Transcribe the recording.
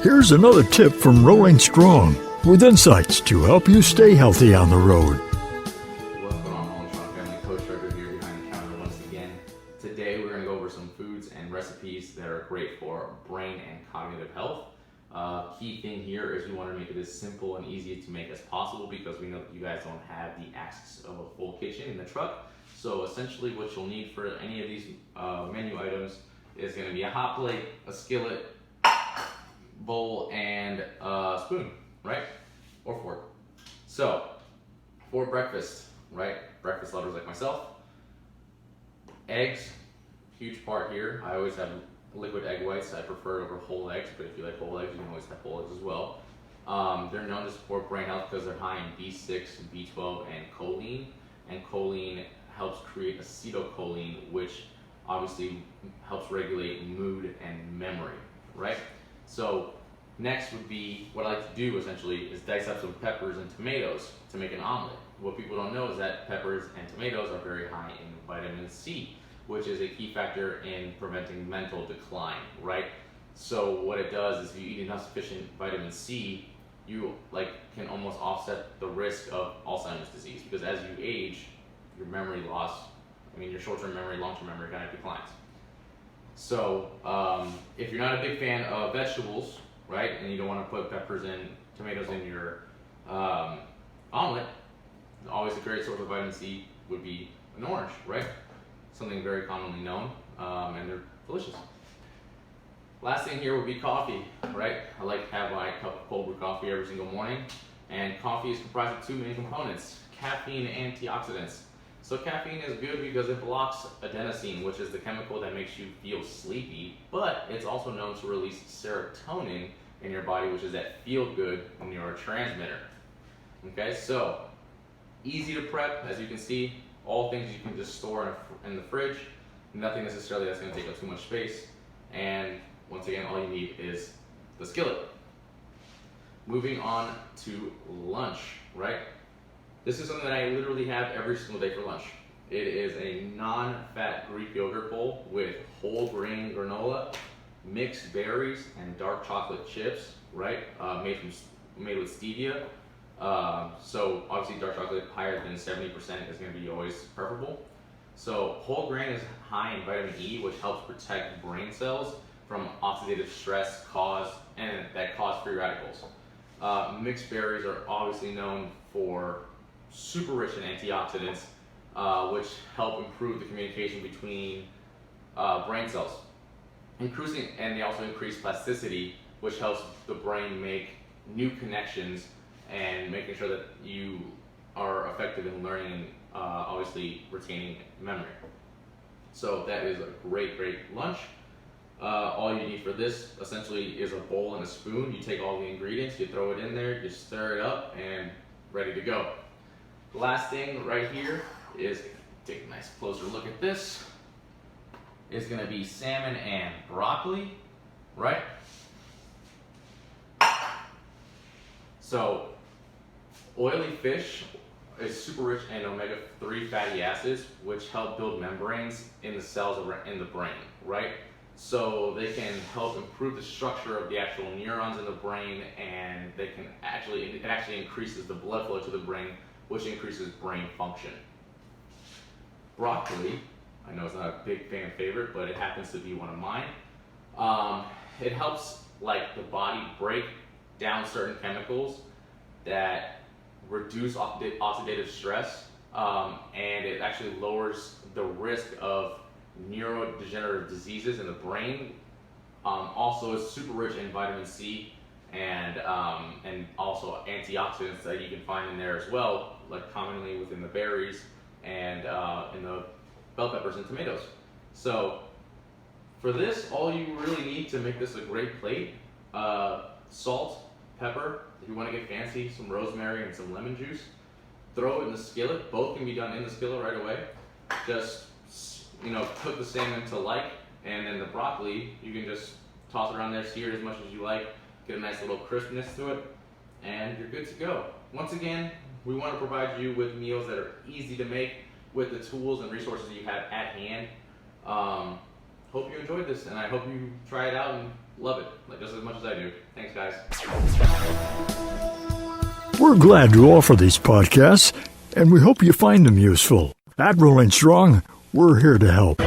Here's another tip from Rolling Strong with insights to help you stay healthy on the road. What's going on, Rolling Strong family? Coach Trevor here behind the counter once again. Today we're going to go over some foods and recipes that are great for brain and cognitive health. Key thing here is we want to make it as simple and easy to make as possible because we know that you guys don't have the access of a full kitchen in the truck. So essentially what you'll need for any of these menu items is going to be a hot plate, a skillet, bowl, and a spoon, right? Or fork. So for breakfast, right? Breakfast lovers like myself, eggs, huge part here. I always have liquid egg whites. I prefer over whole eggs, but if you like whole eggs, you can always have whole eggs as well. They're known to support brain health because they're high in B6, B12, and choline. And choline helps create acetylcholine, which obviously helps regulate mood and memory, right? So next would be, what I like to do essentially is dice up some peppers and tomatoes to make an omelet. What people don't know is that peppers and tomatoes are very high in vitamin C, which is a key factor in preventing mental decline, right? So what it does is if you eat enough sufficient vitamin C, you can almost offset the risk of Alzheimer's disease, because as you age, your memory loss, your short-term memory, long-term memory kind of declines. So if you're not a big fan of vegetables, right, and you don't want to put peppers and tomatoes in your omelet, always a great source of vitamin C would be an orange, right? Something very commonly known, and they're delicious. Last thing here would be coffee, right? I like to have my cup of cold brew coffee every single morning, and coffee is comprised of two main components: caffeine and antioxidants. So caffeine is good because it blocks adenosine, which is the chemical that makes you feel sleepy, but it's also known to release serotonin in your body, which is that feel-good neurotransmitter. Okay, so easy to prep, as you can see, all things you can just store in the fridge, nothing necessarily that's going to take up too much space, and once again, all you need is the skillet. Moving on to lunch, right? This is something that I literally have every single day for lunch. It is a non-fat Greek yogurt bowl with whole grain granola, mixed berries, and dark chocolate chips, right? Made with stevia. So obviously dark chocolate higher than 70% is going to be always preferable. So whole grain is high in vitamin E, which helps protect brain cells from oxidative stress that cause free radicals. Mixed berries are obviously known for super rich in antioxidants, which help improve the communication between brain cells. And they also increase plasticity, which helps the brain make new connections and making sure that you are effective in learning and obviously retaining memory. So that is a great lunch. All you need for this essentially is a bowl and a spoon. You take all the ingredients, you throw it in there, you stir it up, and ready to go. The last thing right here is, take a nice closer look at this, is going to be salmon and broccoli, right? So oily fish is super rich in omega-3 fatty acids, which help build membranes in the cells in the brain, right? So they can help improve the structure of the actual neurons in the brain, and it actually increases the blood flow to the brain, which increases brain function. Broccoli, I know it's not a big fan favorite, but it happens to be one of mine. It helps the body break down certain chemicals that reduce oxidative stress, and it actually lowers the risk of neurodegenerative diseases in the brain. Also, it's super rich in vitamin C and also antioxidants that you can find in there as well, commonly within the berries and in the bell peppers and tomatoes. So for this, all you really need to make this a great plate: salt, pepper, if you want to get fancy, some rosemary and some lemon juice. Throw it in the skillet. Both can be done in the skillet right away. Just cook the salmon to and then the broccoli, you can just toss it around there, sear it as much as you like, get a nice little crispness to it, and you're good to go. Once again, we want to provide you with meals that are easy to make with the tools and resources you have at hand. Hope you enjoyed this, and I hope you try it out and love it, like just as much as I do. Thanks, guys. We're glad to offer these podcasts, and we hope you find them useful. At Rolling Strong, we're here to help.